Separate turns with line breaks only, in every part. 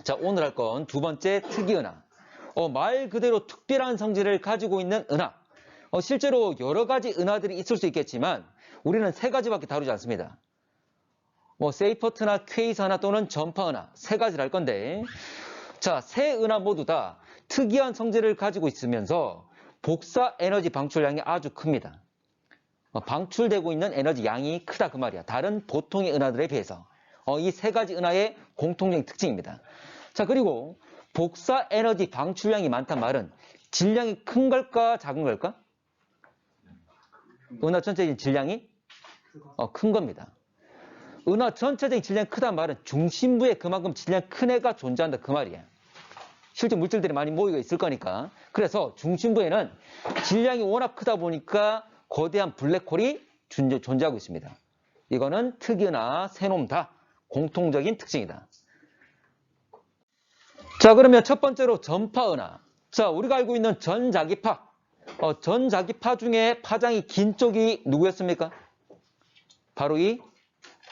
자, 오늘 할 건 두 번째 특이은하. 말 그대로 특별한 성질을 가지고 있는 은하. 실제로 여러 가지 은하들이 있을 수 있겠지만 우리는 세 가지밖에 다루지 않습니다. 세이퍼트나 퀘이사나 또는 전파은하 세 가지를 할 건데, 자, 세 은하 모두 다 특이한 성질을 가지고 있으면서 복사 에너지 방출량이 아주 큽니다. 방출되고 있는 에너지 양이 크다 그 말이야. 다른 보통의 은하들에 비해서. 이 세 가지 은하의 공통적인 특징입니다. 자, 그리고 복사 에너지 방출량이 많단 말은 질량이 큰 걸까 작은 걸까? 은하 전체적인 질량이 큰 겁니다. 은하 전체적인 질량이 크단 말은 중심부에 그만큼 질량이 큰 애가 존재한다 그 말이야. 실제 물질들이 많이 모이고 있을 거니까. 그래서 중심부에는 질량이 워낙 크다 보니까 거대한 블랙홀이 존재하고 있습니다. 이거는 특이은하 세 놈 다 공통적인 특징이다. 자, 그러면 첫 번째로 전파은하. 자, 우리가 알고 있는 전자기파. 전자기파 중에 파장이 긴 쪽이 누구였습니까? 바로 이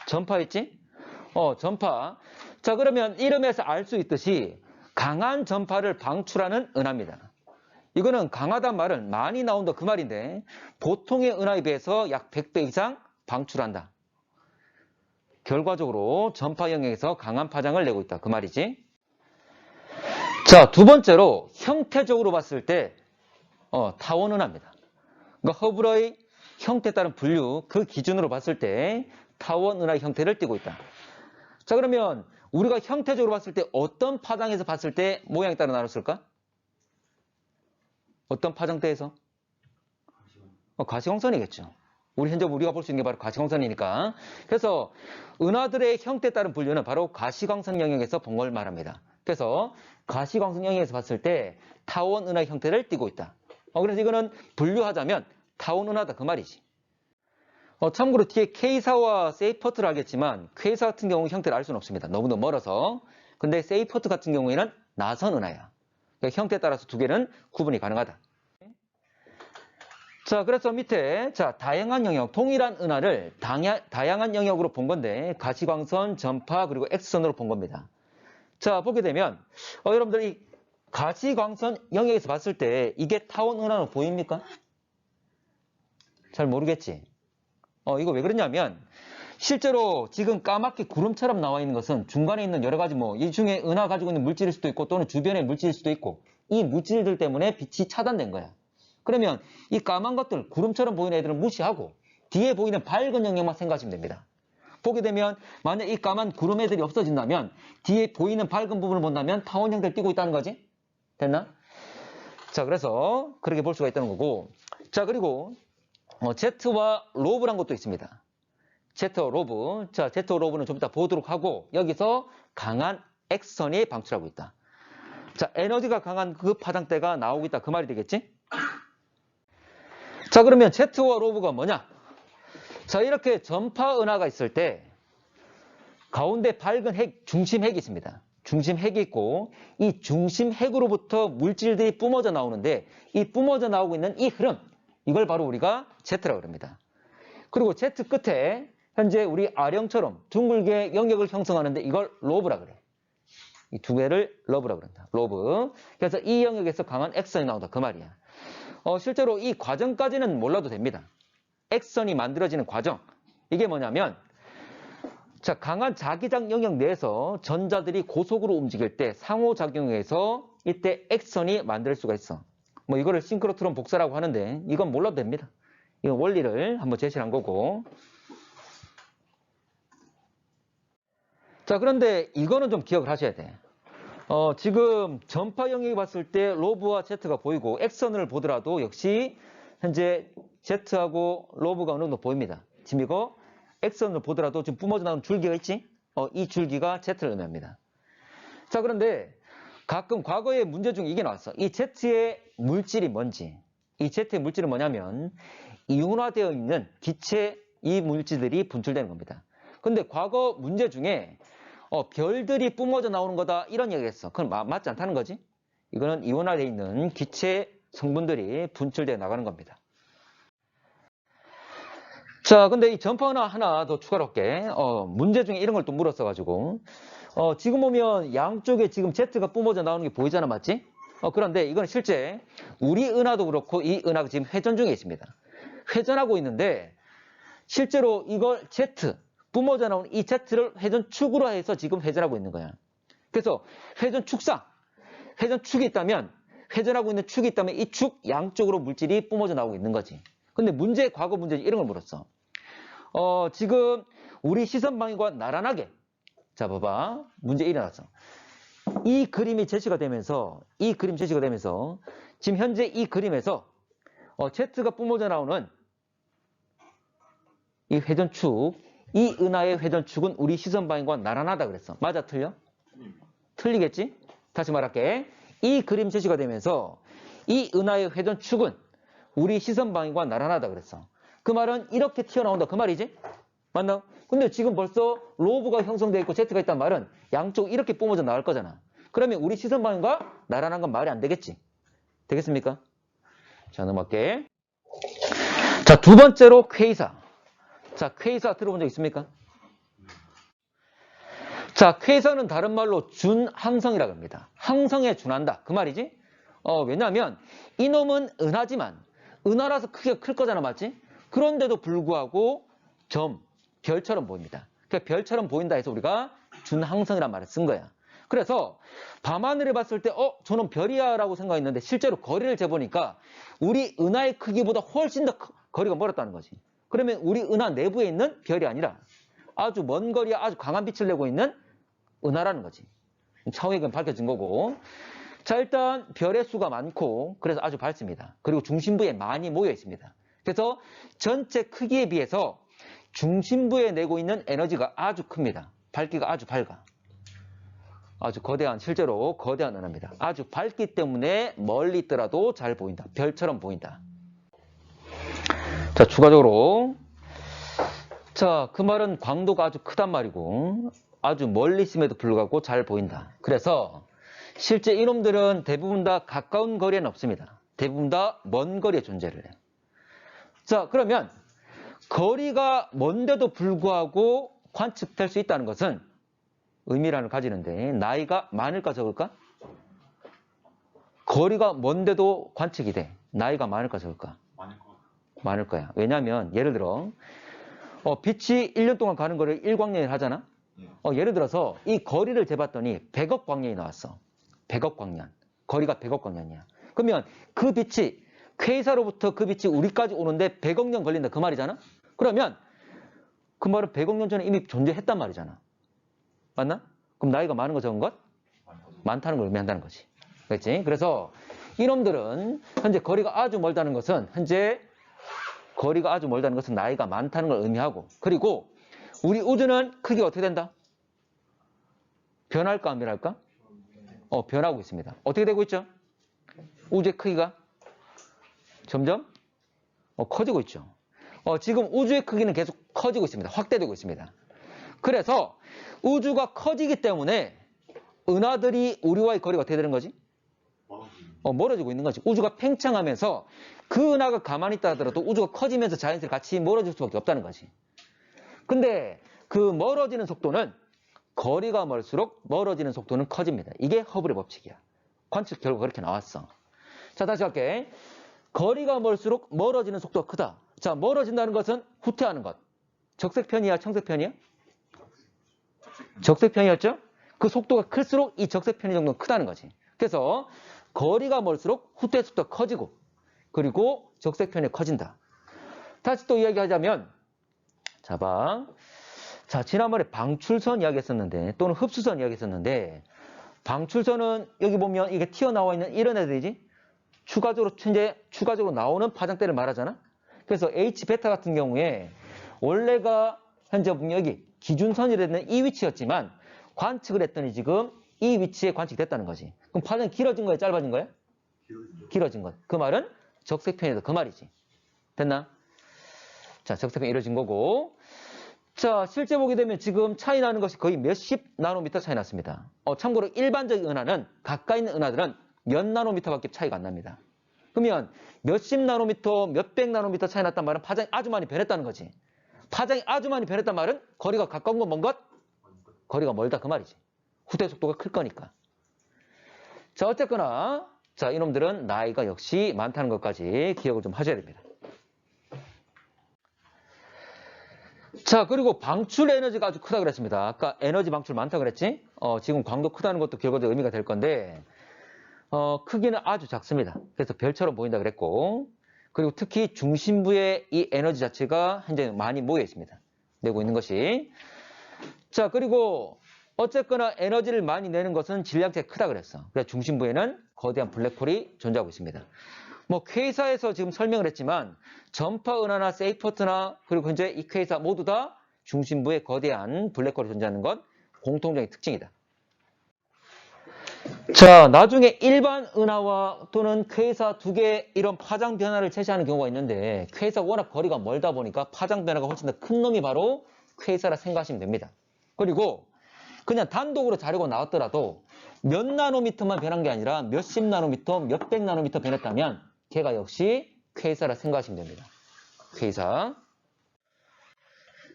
전파였지? 전파. 자, 그러면 이름에서 알 수 있듯이 강한 전파를 방출하는 은하입니다. 이거는 강하단 말은 많이 나온다 그 말인데 보통의 은하에 비해서 약 100배 이상 방출한다. 결과적으로 전파 영역에서 강한 파장을 내고 있다 그 말이지. 자, 두 번째로 형태적으로 봤을 때 타원 은하입니다. 그러니까 허블의 형태에 따른 분류 그 기준으로 봤을 때 타원 은하의 형태를 띠고 있다. 자, 그러면 우리가 형태적으로 봤을 때 어떤 파장에서 봤을 때 모양에 따라 나눴을까? 어떤 파장대에서? 가시광선이겠죠. 현재 우리가 볼 수 있는 게 바로 가시광선이니까. 그래서 은하들의 형태에 따른 분류는 바로 가시광선 영역에서 본 걸 말합니다. 그래서 가시광선 영역에서 봤을 때 타원 은하의 형태를 띠고 있다. 그래서 이거는 분류하자면 타원 은하다 그 말이지. 참고로 뒤에 K사와 세이퍼트를 하겠지만 퀘이사 같은 경우 형태를 알 수는 없습니다. 너무너무 멀어서. 근데 세이퍼트 같은 경우에는 나선 은하야. 그러니까 형태에 따라서 두 개는 구분이 가능하다. 자, 그래서 밑에 다양한 영역, 동일한 은하를 다양한 영역으로 본 건데 가시광선, 전파, 그리고 X선으로 본 겁니다. 자, 보게 되면 여러분들이 가시광선 영역에서 봤을 때 이게 타원 은하로 보입니까? 잘 모르겠지? 이거 왜 그러냐면 실제로 지금 까맣게 구름처럼 나와 있는 것은 중간에 있는 여러 가지 이 중에 은하 가지고 있는 물질일 수도 있고 또는 주변의 물질일 수도 있고 이 물질들 때문에 빛이 차단된 거야. 그러면 이 까만 것들, 구름처럼 보이는 애들은 무시하고 뒤에 보이는 밝은 영역만 생각하시면 됩니다. 보게 되면 만약 이 까만 구름 애들이 없어진다면 뒤에 보이는 밝은 부분을 본다면 타원 형태를 띠고 있다는 거지? 됐나? 자, 그래서 그렇게 볼 수가 있다는 거고. 자, 그리고 Z와 로브란 것도 있습니다. Z와 로브. 자, Z와 로브는 좀 이따 보도록 하고 여기서 강한 X선이 방출하고 있다. 자, 에너지가 강한 그 파장대가 나오고 있다 그 말이 되겠지? 자, 그러면 Z와 로브가 뭐냐? 자, 이렇게 전파 은하가 있을 때 가운데 밝은 핵, 중심 핵이 있습니다. 중심 핵이 있고 이 중심 핵으로부터 물질들이 뿜어져 나오는데 이 뿜어져 나오고 있는 이 흐름, 이걸 바로 우리가 Z라고 합니다. 그리고 Z 끝에 현재 우리 R형처럼 둥글게 영역을 형성하는데 이걸 로브라 그래. 이 두 개를 로브라고 그런다. 로브. 그래서 이 영역에서 강한 X선이 나온다 그 말이야. 실제로 이 과정까지는 몰라도 됩니다. X선이 만들어지는 과정. 이게 뭐냐면 자, 강한 자기장 영역 내에서 전자들이 고속으로 움직일 때 상호작용에서 이때 X선이 만들 수가 있어. 이거를 싱크로트론 복사라고 하는데 이건 몰라도 됩니다. 이건 원리를 한번 제시한 거고. 자, 그런데 이거는 좀 기억을 하셔야 돼. 지금 전파 영역에 봤을 때 로브와 Z가 보이고 X선을 보더라도 역시 현재 Z하고 로브가 어느 정도 보입니다. 지금 이거 X선을 보더라도 지금 뿜어져 나오는 줄기가 있지? 이 줄기가 Z를 의미합니다. 자, 그런데 가끔 과거의 문제 중에 이게 나왔어. 이 Z의 물질이 뭔지. 이 Z의 물질은 뭐냐면 이온화되어 있는 기체 이 물질들이 분출되는 겁니다. 근데 과거 문제 중에 별들이 뿜어져 나오는 거다 이런 얘기를 했어. 그건 맞지 않다는 거지. 이거는 이온화되어 있는 기체 성분들이 분출되어 나가는 겁니다. 자, 근데 이 전파 하나 더 추가로 할게. 문제 중에 이런 걸 또 물었어가지고 지금 보면 양쪽에 지금 Z가 뿜어져 나오는 게 보이잖아, 맞지? 그런데 이건 실제 우리 은하도 그렇고 이 은하가 지금 회전 중에 있습니다. 회전하고 있는데 실제로 이걸 Z, 뿜어져 나오는 이 Z를 회전축으로 해서 지금 회전하고 있는 거야. 그래서 회전축상, 회전축이 있다면, 회전하고 있는 축이 있다면 이 축 양쪽으로 물질이 뿜어져 나오고 있는 거지. 근데 문제, 과거 문제 이런 걸 물었어. 지금 우리 시선 방향과 나란하게. 자, 봐봐. 문제 일어났어. 이 그림이 제시가 되면서, 지금 현재 이 그림에서, Z가 뿜어져 나오는 이 회전축, 이 은하의 회전축은 우리 시선 방향과 나란하다 그랬어. 맞아, 틀려? 틀리겠지? 다시 말할게. 이 그림 제시가 되면서 이 은하의 회전축은 우리 시선 방향과 나란하다 그랬어. 그 말은 이렇게 튀어나온다 그 말이지? 맞나? 근데 지금 벌써 로브가 형성되어 있고 Z가 있단 말은 양쪽 이렇게 뿜어져 나올 거잖아. 그러면 우리 시선 방향과 나란한 건 말이 안 되겠지? 되겠습니까? 자, 넘어갈게. 자, 두 번째로 퀘이사. 자, 퀘이사 들어본 적 있습니까? 자, 퀘이사는 다른 말로 준항성이라고 합니다. 항성에 준한다. 그 말이지? 왜냐하면 이놈은 은하지만 은하라서 크기가 클 거잖아. 맞지? 그런데도 불구하고 별처럼 보입니다. 그러니까 별처럼 보인다 해서 우리가 준항성이란 말을 쓴 거야. 그래서 밤하늘을 봤을 때 저는 별이야 라고 생각했는데 실제로 거리를 재보니까 우리 은하의 크기보다 훨씬 더 거리가 멀었다는 거지. 그러면 우리 은하 내부에 있는 별이 아니라 아주 먼 거리에 아주 강한 빛을 내고 있는 은하라는 거지. 차후에 밝혀진 거고. 자, 일단 별의 수가 많고 그래서 아주 밝습니다. 그리고 중심부에 많이 모여 있습니다. 그래서 전체 크기에 비해서 중심부에 내고 있는 에너지가 아주 큽니다. 밝기가 아주 밝아. 아주 거대한, 실제로 거대한 은하입니다. 아주 밝기 때문에 멀리 있더라도 잘 보인다. 별처럼 보인다. 자, 추가적으로. 자, 그 말은 광도가 아주 크단 말이고 아주 멀리 있음에도 불구하고 잘 보인다. 그래서 실제 이놈들은 대부분 다 가까운 거리에는 없습니다. 대부분 다 먼 거리에 존재를 해요. 자, 그러면 거리가 먼데도 불구하고 관측될 수 있다는 것은 의미란을 가지는데 나이가 많을까 적을까? 거리가 먼데도 관측이 돼. 나이가 많을까 적을까? 많을 거야. 왜냐하면 예를 들어 빛이 1년 동안 가는 거리를 1광년을 하잖아? 예를 들어서 이 거리를 재봤더니 100억 광년이 나왔어. 100억 광년. 거리가 100억 광년이야. 그러면 그 빛이 퀘이사로부터 그 빛이 우리까지 오는데 100억 년 걸린다. 그 말이잖아? 그러면 그 말은 100억 년 전에 이미 존재했단 말이잖아. 맞나? 그럼 나이가 많은 거 적은 것? 많다는 걸 의미한다는 거지. 그렇지? 그래서 이놈들은 현재 거리가 아주 멀다는 것은 나이가 많다는 걸 의미하고 그리고 우리 우주는 크기가 어떻게 된다? 변할까 안 변할까? 변하고 있습니다. 어떻게 되고 있죠? 우주의 크기가 점점 커지고 있죠. 지금 우주의 크기는 계속 커지고 있습니다. 확대되고 있습니다. 그래서 우주가 커지기 때문에 은하들이 우리와의 거리가 어떻게 되는 거지? 멀어지고 있는 거지. 우주가 팽창하면서 그 은하가 가만히 있다 하더라도 우주가 커지면서 자연스레 같이 멀어질 수밖에 없다는 거지. 근데 그 멀어지는 속도는 거리가 멀수록 멀어지는 속도는 커집니다. 이게 허블의 법칙이야. 관측 결과 그렇게 나왔어. 자, 다시 할게. 거리가 멀수록 멀어지는 속도가 크다. 자, 멀어진다는 것은 후퇴하는 것. 적색편이야, 청색편이야? 적색편이었죠? 그 속도가 클수록 이 적색편이 정도는 크다는 거지. 그래서 거리가 멀수록 후퇴 속도가 커지고 그리고 적색편이 커진다. 다시 또 이야기하자면 자, 봐. 자, 지난번에 방출선 이야기했었는데 또는 흡수선 이야기했었는데 방출선은 여기 보면 이게 튀어나와 있는 이런 애들이지 추가적으로 나오는 파장대를 말하잖아. 그래서 H베타 같은 경우에 원래가 현재 보면 여기 기준선이라는 이 위치였지만 관측을 했더니 지금 이 위치에 관측됐다는 거지. 그럼 파장이 길어진 거야, 짧아진 거야? 길어진 것. 그 말은 적색편이다. 그 말이지. 됐나? 자, 적색편이 이루어진 거고. 자, 실제 보게 되면 지금 차이 나는 것이 거의 몇십 나노미터 차이 났습니다. 참고로 일반적인 은하는 가까이 있는 은하들은 몇 나노미터밖에 차이가 안 납니다. 그러면 몇십 나노미터, 몇백 나노미터 차이 났단 말은 파장이 아주 많이 변했다는 거지. 파장이 아주 많이 변했단 말은 거리가 가까운 건 먼 것? 거리가 멀다 그 말이지. 후퇴 속도가 클 거니까. 자, 어쨌거나 자, 이놈들은 나이가 역시 많다는 것까지 기억을 좀 하셔야 됩니다. 자, 그리고 방출 에너지가 아주 크다 그랬습니다. 아까 에너지 방출 많다 그랬지? 지금 광도 크다는 것도 결과적으로 의미가 될 건데, 크기는 아주 작습니다. 그래서 별처럼 보인다 그랬고, 그리고 특히 중심부에 이 에너지 자체가 현재 많이 모여 있습니다. 내고 있는 것이. 자, 그리고 어쨌거나 에너지를 많이 내는 것은 질량체가 크다 그랬어. 그래서 중심부에는 거대한 블랙홀이 존재하고 있습니다. 뭐 퀘이사에서 지금 설명을 했지만 전파 은하나 세이퍼트나 그리고 현재 이 퀘이사 모두 다 중심부에 거대한 블랙홀이 존재하는 건 공통적인 특징이다. 자, 나중에 일반 은하와 또는 퀘이사 두 개 이런 파장 변화를 제시하는 경우가 있는데 퀘이사 워낙 거리가 멀다 보니까 파장 변화가 훨씬 더 큰 놈이 바로 퀘이사라 생각하시면 됩니다. 그리고 그냥 단독으로 자료가 나왔더라도 몇 나노미터만 변한 게 아니라 몇십 나노미터, 몇백 나노미터 변했다면 걔가 역시 퀘이사라 생각하시면 됩니다. 퀘이사.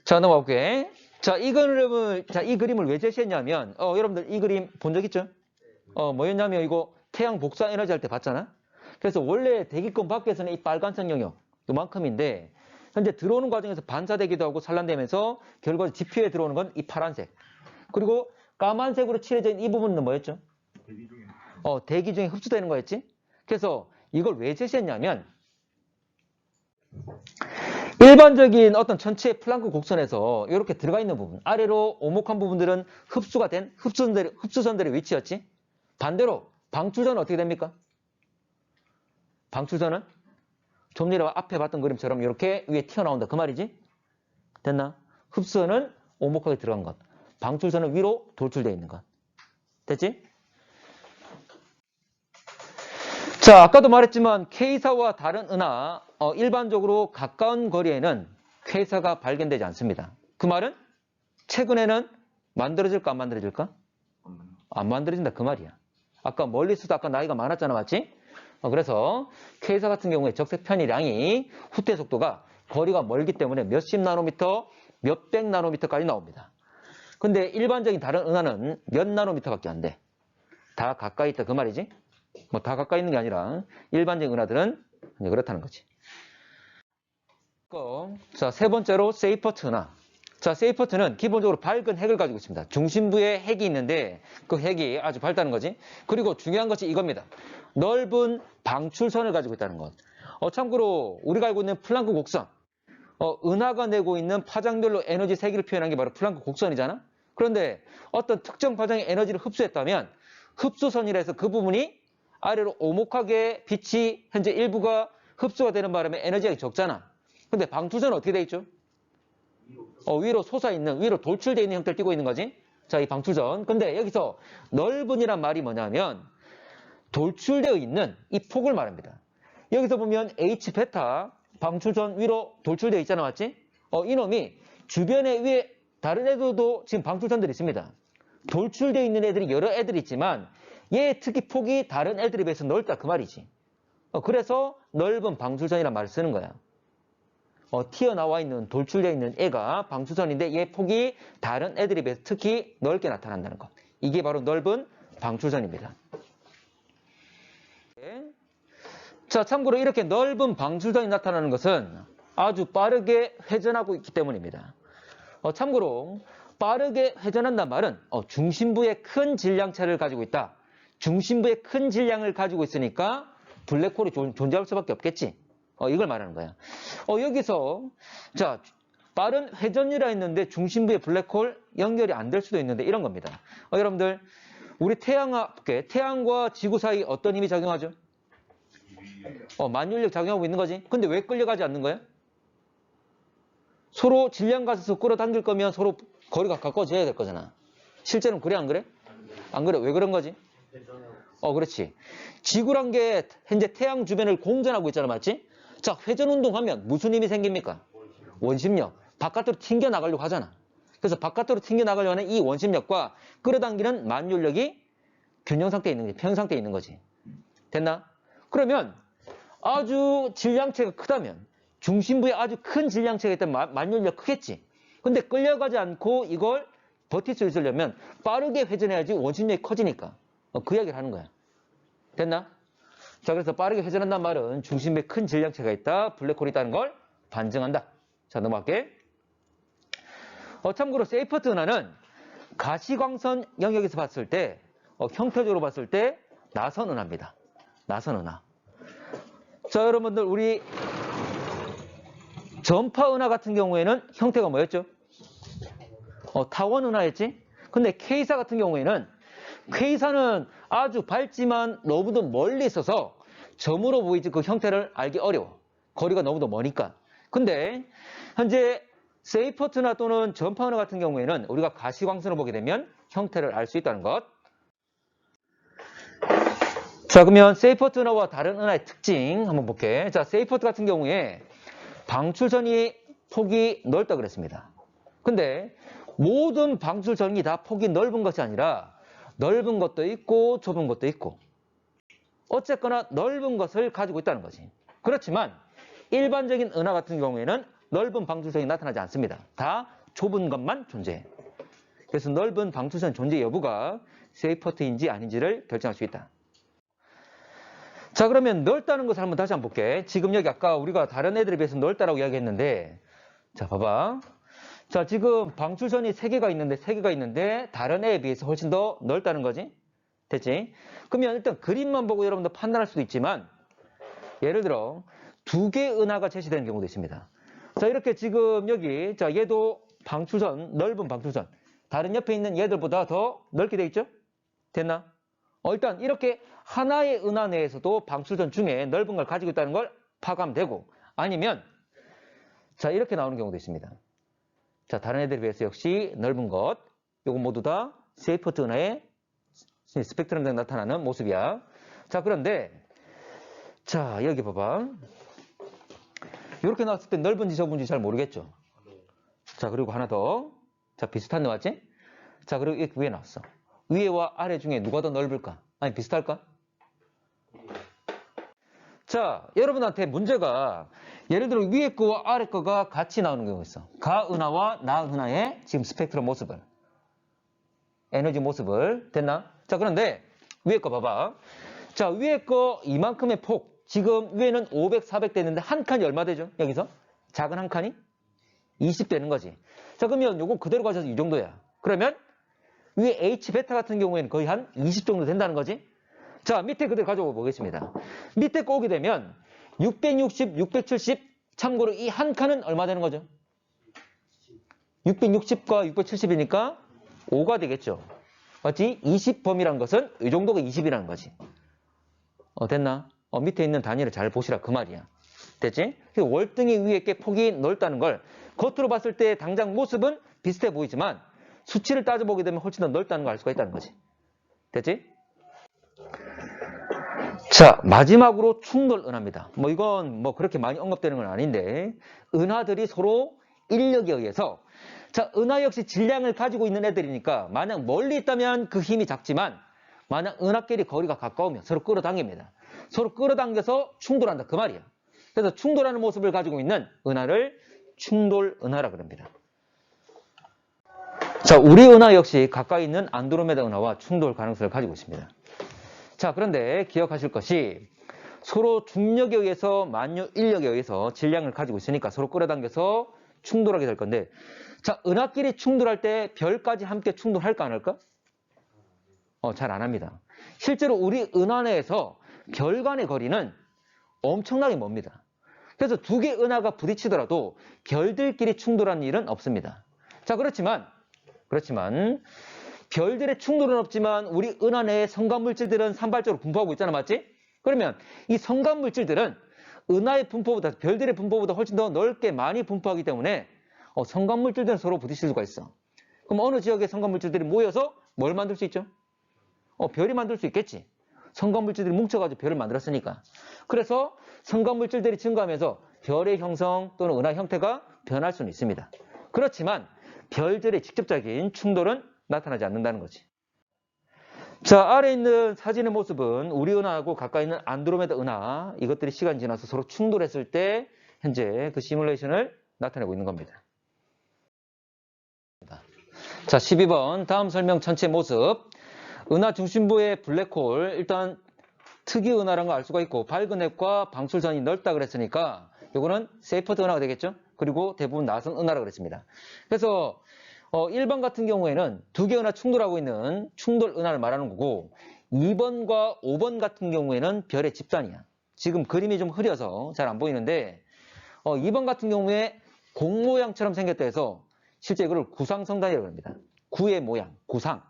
자, 넘어가 볼게. 자, 이 그림을 왜 제시했냐면, 여러분들 이 그림 본 적 있죠? 뭐였냐면 이거 태양 복사 에너지 할 때 봤잖아? 그래서 원래 대기권 밖에서는 이 빨간색 영역, 요만큼인데, 현재 들어오는 과정에서 반사되기도 하고 산란되면서 결과적으로 지표에 들어오는 건 이 파란색. 그리고 까만색으로 칠해져 있는 이 부분은 뭐였죠? 대기 중에 흡수되는 거였지? 그래서 이걸 왜 제시했냐면 일반적인 어떤 전체 플랑크 곡선에서 이렇게 들어가 있는 부분, 아래로 오목한 부분들은 흡수가 된 흡수선들의 위치였지? 반대로 방출선은 어떻게 됩니까? 방출선은 좀 전에 앞에 봤던 그림처럼 이렇게 위에 튀어나온다. 그 말이지? 됐나? 흡수선은 오목하게 들어간 것. 방출선은 위로 돌출되어 있는 것. 됐지? 자, 아까도 말했지만 K사와 다른 은하, 일반적으로 가까운 거리에는 K사가 발견되지 않습니다. 그 말은 최근에는 만들어질까 안 만들어질까? 안 만들어진다 그 말이야. 아까 멀리서도 아까 나이가 많았잖아, 맞지? 그래서 K사 같은 경우에 적색 편이량이 후퇴 속도가 거리가 멀기 때문에 몇십 나노미터, 몇백 나노미터까지 나옵니다. 근데 일반적인 다른 은하는 몇 나노미터밖에 안 돼. 다 가까이 있다 그 말이지? 뭐 다 가까이 있는 게 아니라 일반적인 은하들은 그렇다는 거지. 자, 세 번째로 세이퍼트 은하. 자, 세이퍼트는 기본적으로 밝은 핵을 가지고 있습니다. 중심부에 핵이 있는데 그 핵이 아주 밝다는 거지. 그리고 중요한 것이 이겁니다. 넓은 방출선을 가지고 있다는 것. 참고로 우리가 알고 있는 플랑크 곡선. 은하가 내고 있는 파장별로 에너지 세기를 표현한 게 바로 플랑크 곡선이잖아. 그런데 어떤 특정 파장의 에너지를 흡수했다면 흡수선이라 해서 그 부분이 아래로 오목하게 빛이 현재 일부가 흡수가 되는 바람에 에너지가 적잖아. 근데 방출선은 어떻게 돼 있죠? 위로 솟아있는, 위로 돌출되어 있는 형태를 띠고 있는 거지. 자, 이 방출선. 근데 여기서 넓은이란 말이 뭐냐면 돌출되어 있는 이 폭을 말합니다. 여기서 보면 H베타 방출선 위로 돌출되어 있잖아, 맞지? 이놈이 주변에 위에 다른 애들도 지금 방출선들이 있습니다. 돌출되어 있는 애들이 여러 애들이 있지만 얘 특히 폭이 다른 애들에 비해서 넓다 그 말이지. 그래서 넓은 방출선이란 말을 쓰는 거야. 튀어나와 있는 돌출되어 있는 애가 방출선인데 얘 폭이 다른 애들에 비해서 특히 넓게 나타난다는 것. 이게 바로 넓은 방출선입니다. 자, 참고로 이렇게 넓은 방출선이 나타나는 것은 아주 빠르게 회전하고 있기 때문입니다. 참고로 빠르게 회전한단 말은 중심부에 큰 질량차를 가지고 있다. 중심부에 큰 질량을 가지고 있으니까 블랙홀이 존재할 수밖에 없겠지. 이걸 말하는 거야. 여기서 자, 빠른 회전이라 했는데 중심부에 블랙홀 연결이 안 될 수도 있는데 이런 겁니다. 여러분들 우리 태양과 지구 사이 어떤 힘이 작용하죠? 만유인력 작용하고 있는 거지. 근데 왜 끌려가지 않는 거야? 서로 질량 가져서 끌어당길 거면 서로 거리가 가까워져야 될 거잖아. 실제로는 그래 안 그래? 안 그래. 왜 그런 거지? 그렇지. 지구란 게 현재 태양 주변을 공전하고 있잖아, 맞지? 자, 회전 운동하면 무슨 힘이 생깁니까? 원심력. 바깥으로 튕겨 나가려고 하잖아. 그래서 바깥으로 튕겨 나가려고 하는 이 원심력과 끌어당기는 만유력이 균형 상태에 있는 거지. 평형 상태에 있는 거지. 됐나? 그러면 아주 질량체가 크다면 중심부에 아주 큰 질량체가 있다면 만유력 크겠지. 근데 끌려가지 않고 이걸 버틸 수 있으려면 빠르게 회전해야지 원심력이 커지니까. 그 이야기를 하는 거야. 됐나? 자, 그래서 빠르게 회전한다는 말은 중심에 큰 질량체가 있다, 블랙홀이 있다는 걸 반증한다. 자, 넘어갈게. 참고로 세이퍼트 은하는 가시광선 영역에서 봤을 때, 형태적으로 봤을 때 나선 은하입니다. 나선 은하. 자, 여러분들 우리 전파 은하 같은 경우에는 형태가 뭐였죠? 타원 은하였지? 근데 K사 같은 경우에는 K사는 아주 밝지만 너무도 멀리 있어서 점으로 보이지 그 형태를 알기 어려워. 거리가 너무도 머니까. 근데 현재 세이퍼트 은하 또는 전파 은하 같은 경우에는 우리가 가시광선을 보게 되면 형태를 알 수 있다는 것. 자, 그러면 세이퍼트 은하와 다른 은하의 특징 한번 볼게. 자, 세이퍼트 같은 경우에 방출선이 폭이 넓다 그랬습니다. 근데 모든 방출선이 다 폭이 넓은 것이 아니라 넓은 것도 있고 좁은 것도 있고 어쨌거나 넓은 것을 가지고 있다는 거지. 그렇지만 일반적인 은하 같은 경우에는 넓은 방출선이 나타나지 않습니다. 다 좁은 것만 존재해. 그래서 넓은 방출선 존재 여부가 세이퍼트인지 아닌지를 결정할 수 있다. 자, 그러면 넓다는 것을 한번 다시 한번 볼게. 지금 여기 아까 우리가 다른 애들에 비해서 넓다라고 이야기했는데, 자, 봐봐. 자, 지금 방출선이 3개가 있는데 다른 애에 비해서 훨씬 더 넓다는 거지. 됐지? 그러면 일단 그림만 보고 여러분들 판단할 수도 있지만, 예를 들어 2개의 은하가 제시되는 경우도 있습니다. 자, 이렇게 지금 여기, 자, 얘도 방출선, 넓은 방출선. 다른 옆에 있는 얘들보다 더 넓게 돼 있죠? 됐나? 일단 이렇게 하나의 은하 내에서도 방출선 중에 넓은 걸 가지고 있다는 걸 파악하면 아니면 자, 이렇게 나오는 경우도 있습니다. 자, 다른 애들에 비해서 역시 넓은 것. 요거 모두 다 세이퍼트 은하의 스펙트럼에 나타나는 모습이야. 자, 그런데 자, 여기 봐봐. 이렇게 나왔을 때 넓은지 좁은지 잘 모르겠죠? 자, 그리고 하나 더. 자, 비슷한 데 맞지? 자, 그리고 이렇게 위에 나왔어. 위에와 아래 중에 누가 더 넓을까? 아니, 비슷할까? 자, 여러분한테 문제가 예를 들어 위에 거와 아래 거가 같이 나오는 경우가 있어. 가은하와 나은하의 지금 스펙트럼 모습을. 에너지 모습을. 됐나? 자, 그런데 위에 거 봐봐. 자, 위에 거 이만큼의 폭. 지금 위에는 500, 400 되는데 한 칸이 얼마 되죠? 여기서? 작은 한 칸이? 20 되는 거지. 자, 그러면 요거 그대로 가져서 이 정도야. 그러면 위에 H 베타 같은 경우에는 거의 한 20 정도 된다는 거지. 자, 밑에 그대로 가져가 보겠습니다. 밑에 거 오게 되면 660, 670, 참고로 이 한 칸은 얼마 되는 거죠? 660과 670이니까 5가 되겠죠. 맞지? 20범위란 것은 이 정도가 20이라는 거지. 됐나? 밑에 있는 단위를 잘 보시라 그 말이야. 됐지? 월등히 위에 게 폭이 넓다는 걸 겉으로 봤을 때 당장 모습은 비슷해 보이지만 수치를 따져보게 되면 훨씬 더 넓다는 걸 알 수가 있다는 거지. 됐지? 자, 마지막으로 충돌 은하입니다. 이건 그렇게 많이 언급되는 건 아닌데 은하들이 서로 인력에 의해서 자, 은하 역시 질량을 가지고 있는 애들이니까 만약 멀리 있다면 그 힘이 작지만 만약 은하끼리 거리가 가까우면 서로 끌어당깁니다. 서로 끌어당겨서 충돌한다 그 말이야. 그래서 충돌하는 모습을 가지고 있는 은하를 충돌 은하라 그럽니다. 자, 우리 은하 역시 가까이 있는 안드로메다 은하와 충돌 가능성을 가지고 있습니다. 자, 그런데 기억하실 것이 서로 중력에 의해서 만유 인력에 의해서 질량을 가지고 있으니까 서로 끌어당겨서 충돌하게 될 건데 자, 은하끼리 충돌할 때 별까지 함께 충돌할까 안 할까? 잘 안 합니다. 실제로 우리 은하 내에서 별 간의 거리는 엄청나게 멉니다. 그래서 2개 은하가 부딪히더라도 별들끼리 충돌하는 일은 없습니다. 자, 그렇지만 별들의 충돌은 없지만 우리 은하 내의 성간물질들은 산발적으로 분포하고 있잖아, 맞지? 그러면 이 성간물질들은 은하의 분포보다 별들의 분포보다 훨씬 더 넓게 많이 분포하기 때문에 성간물질들은 서로 부딪힐 수가 있어. 그럼 어느 지역의 성간물질들이 모여서 뭘 만들 수 있죠? 별이 만들 수 있겠지. 성간물질들이 뭉쳐가지고 별을 만들었으니까. 그래서 성간물질들이 증가하면서 별의 형성 또는 은하 형태가 변할 수는 있습니다. 그렇지만 별들의 직접적인 충돌은 나타나지 않는다는 거지. 자, 아래에 있는 사진의 모습은 우리 은하하고 가까이 있는 안드로메다 은하, 이것들이 시간이 지나서 서로 충돌했을 때 현재 그 시뮬레이션을 나타내고 있는 겁니다. 자, 12번 다음 설명 전체 모습. 은하 중심부의 블랙홀, 일단 특이 은하라는 걸 알 수가 있고 밝은 핵과 방출선이 넓다 그랬으니까 요거는 세이퍼트 은하가 되겠죠. 그리고 대부분 나선 은하라 그랬습니다. 그래서 1번 같은 경우에는 두 개 은하 충돌하고 있는 충돌 은하를 말하는 거고 2번과 5번 같은 경우에는 별의 집단이야. 지금 그림이 좀 흐려서 잘 안 보이는데 2번 같은 경우에 공 모양처럼 생겼다 해서 실제 이걸 구상성단이라고 합니다. 구의 모양, 구상.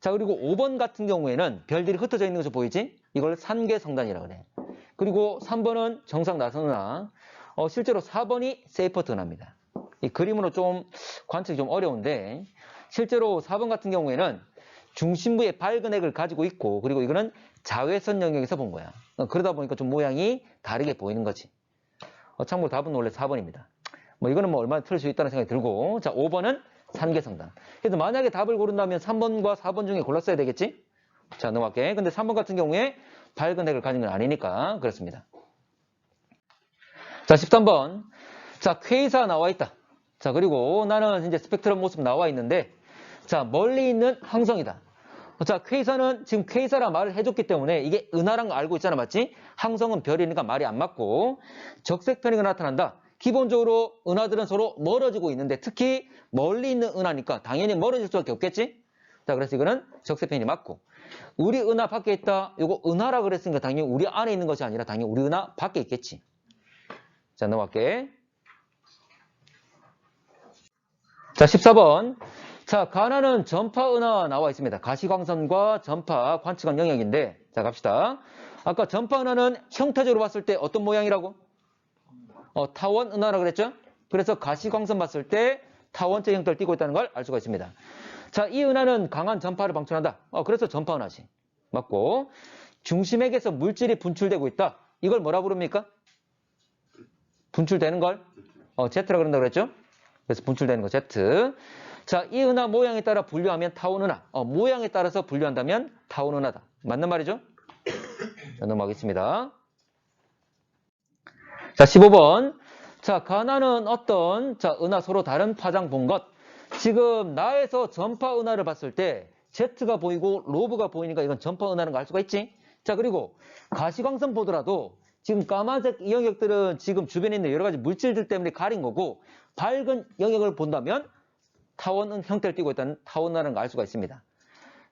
자, 그리고 5번 같은 경우에는 별들이 흩어져 있는 것을 보이지? 이걸 산계성단이라고 그래. 그리고 3번은 정상 나선 은하. 실제로 4번이 세이퍼트 은하입니다. 이 그림으로 좀 관측이 좀 어려운데 실제로 4번 같은 경우에는 중심부에 밝은 핵을 가지고 있고 그리고 이거는 자외선 영역에서 본 거야. 그러다 보니까 좀 모양이 다르게 보이는 거지. 참고로 답은 원래 4번입니다. 뭐 이거는 뭐 얼마나 틀릴 수 있다는 생각이 들고 자 5번은 산계성단. 그래서 만약에 답을 고른다면 3번과 4번 중에 골랐어야 되겠지? 자 넘어갈게. 근데 3번 같은 경우에 밝은 핵을 가진 건 아니니까 그렇습니다. 자 13번. 자 퀘이사 나와 있다. 자 그리고 나는 이제 스펙트럼 모습 나와 있는데 자 멀리 있는 항성이다. 자 퀘이사는 지금 퀘이사라 말을 해줬기 때문에 이게 은하란 거 알고 있잖아 맞지? 항성은 별이니까 말이 안 맞고 적색 편이가 나타난다. 기본적으로 은하들은 서로 멀어지고 있는데 특히 멀리 있는 은하니까 당연히 멀어질 수밖에 없겠지? 자 그래서 이거는 적색 편이 맞고 우리 은하 밖에 있다. 이거 은하라 그랬으니까 당연히 우리 안에 있는 것이 아니라 당연히 우리 은하 밖에 있겠지. 자 넘어갈게. 자 14번. 자 가나는 전파 은하 나와 있습니다. 가시광선과 전파 관측한 영역인데 자 갑시다. 아까 전파 은하는 형태적으로 봤을 때 어떤 모양이라고? 타원 은하라 그랬죠? 그래서 가시광선 봤을 때 타원체 형태를 띠고 있다는 걸 알 수가 있습니다. 자, 이 은하는 강한 전파를 방출한다. 그래서 전파 은하지. 맞고 중심핵에서 물질이 분출되고 있다. 이걸 뭐라 부릅니까? 분출되는 걸? Z라 그런다 그랬죠? 그래서 분출되는 거 Z. 자, 이 은하 모양에 따라 분류하면 타원 은하. 모양에 따라서 분류한다면 타원 은하다. 맞는 말이죠? 자, 넘어가겠습니다. 자, 15번. 자, 가나는 어떤, 자, 은하 서로 다른 파장 본 것. 지금 나에서 전파 은하를 봤을 때 Z가 보이고 로브가 보이니까 이건 전파 은하라는 거 알 수가 있지? 자, 그리고 가시광선 보더라도 지금 까만색 영역들은 지금 주변에 있는 여러 가지 물질들 때문에 가린 거고 밝은 영역을 본다면 타원 형태를 띠고 있다는 타원 은하라는 걸 알 수가 있습니다.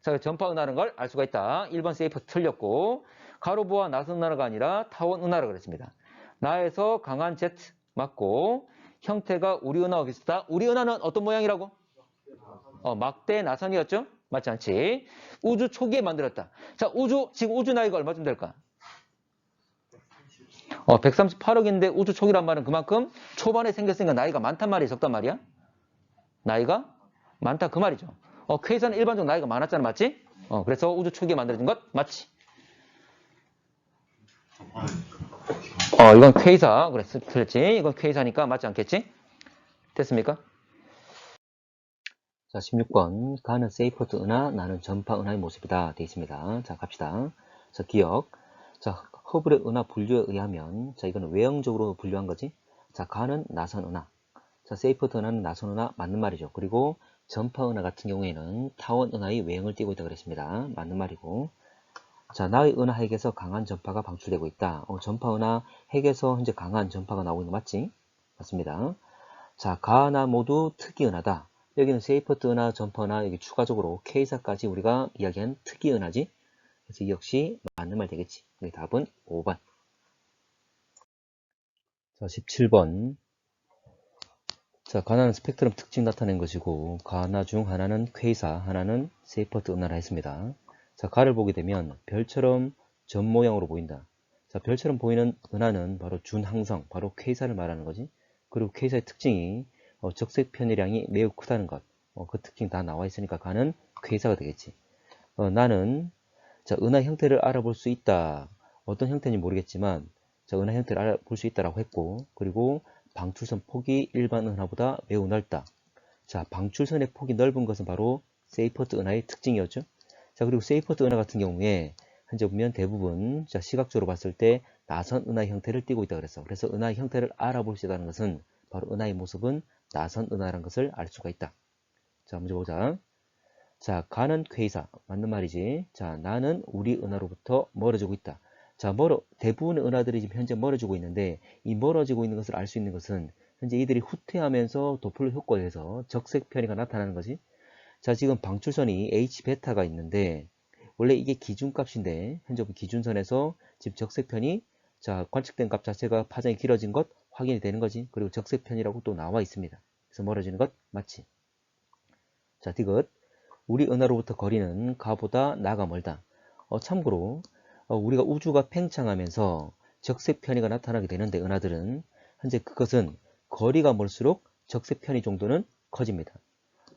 자, 전파 은하라는 걸 알 수가 있다. 1번 세이프 틀렸고 가로부와 나선 은하가 아니라 타원 은하라고 그랬습니다. 나에서 강한 Z 맞고 형태가 우리 은하와 비슷하다. 우리 은하는 어떤 모양이라고? 막대 나선이었죠? 맞지 않지? 우주 초기에 만들었다. 자, 지금 우주 나이가 얼마쯤 될까? 138억인데 우주 초기란 말은 그만큼 초반에 생겼으니까 나이가 많단 말이야, 적단 말이야? 나이가 많다 그 말이죠. 퀘이사는 일반적으로 나이가 많았잖아, 맞지? 그래서 우주 초기에 만들어진 것 맞지? 이건 퀘이사. 그랬지? 이건 퀘이사니까 맞지 않겠지? 됐습니까? 자, 16번. 가는 세이퍼트 은하, 나는 전파 은하의 모습이다. 되어 있습니다. 자, 갑시다. 자, 기억. 자, 허블의 은하 분류에 의하면, 자, 이거는 외형적으로 분류한 거지? 자, 가는 나선 은하. 자, 세이퍼트 은하는 나선 은하 맞는 말이죠. 그리고 전파 은하 같은 경우에는 타원 은하의 외형을 띠고 있다고 그랬습니다. 맞는 말이고. 자, 나의 은하 핵에서 강한 전파가 방출되고 있다. 전파 은하 핵에서 현재 강한 전파가 나오고 있는 거 맞지? 맞습니다. 자, 가나 모두 특이 은하다. 여기는 세이퍼트 은하, 전파 은하, 여기 추가적으로 K사까지 우리가 이야기한 특이 은하지. 그래서 이 역시 맞는 말 되겠지. 여기 답은 5번. 자, 17번. 자, 가나는 스펙트럼 특징 나타낸 것이고, 가나 중 하나는 퀘이사, 하나는 세이퍼트 은하라 했습니다. 자, 가를 보게 되면 별처럼 점 모양으로 보인다. 자, 별처럼 보이는 은하는 바로 준항성, 바로 퀘이사를 말하는 거지. 그리고 퀘이사의 특징이 적색 편의량이 매우 크다는 것. 그 특징 다 나와 있으니까 가는 퀘이사가 되겠지. 나는 자, 은하 형태를 알아볼 수 있다. 어떤 형태인지 모르겠지만 자, 은하 형태를 알아볼 수 있다라고 했고, 그리고 방출선 폭이 일반 은하보다 매우 넓다. 자, 방출선의 폭이 넓은 것은 바로 세이퍼트 은하의 특징이었죠. 자, 그리고 세이퍼트 은하 같은 경우에 현재 보면 대부분 자, 시각적으로 봤을 때 나선 은하 형태를 띠고 있다 그랬어. 그래서 은하의 형태를 알아볼 수 있다는 것은 바로 은하의 모습은 나선 은하라는 것을 알 수가 있다. 자, 먼저 보자. 자, 가는 쾌의사. 맞는 말이지. 자, 나는 우리 은하로부터 멀어지고 있다. 자, 대부분의 은하들이 지금 현재 멀어지고 있는데, 이 멀어지고 있는 것을 알 수 있는 것은 현재 이들이 후퇴하면서 도플러 효과에 의해서 적색 편의가 나타나는 거지. 자, 지금 방출선이 H베타가 있는데, 원래 이게 기준값인데, 현재 기준선에서 지금 적색편이, 자, 관측된 값 자체가 파장이 길어진 것 확인이 되는 거지. 그리고 적색편이라고 또 나와 있습니다. 그래서 멀어지는 것 맞지? 자, 디귿. 우리 은하로부터 거리는 가보다 나가 멀다. 참고로 우리가 우주가 팽창하면서 적색 편의가 나타나게 되는데 은하들은 현재 그것은 거리가 멀수록 적색 편의 정도는 커집니다.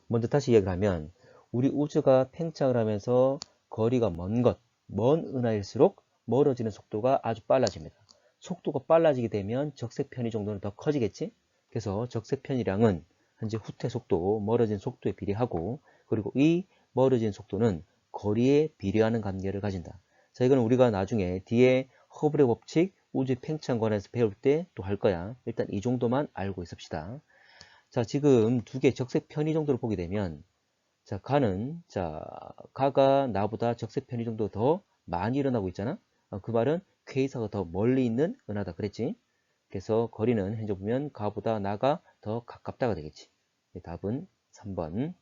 먼저 다시 이야기를 하면 우리 우주가 팽창을 하면서 거리가 먼 은하일수록 멀어지는 속도가 아주 빨라집니다. 속도가 빨라지게 되면 적색 편의 정도는 더 커지겠지? 그래서 적색 편의량은 현재 후퇴 속도, 멀어진 속도에 비례하고 그리고 이 멀어진 속도는 거리에 비례하는 관계를 가진다. 자, 이건 우리가 나중에 뒤에 허블의 법칙, 우주 팽창관에서 배울 때 또 할 거야. 일단 이 정도만 알고 있읍시다. 자, 지금 두 개 적색 편의 정도를 보게 되면 자, 가가 나보다 적색 편의 정도 더 많이 일어나고 있잖아. 그 말은 퀘이사가 더 멀리 있는 은하다 그랬지. 그래서 거리는 현재 보면 가보다 나가 더 가깝다가 되겠지. 답은 3번.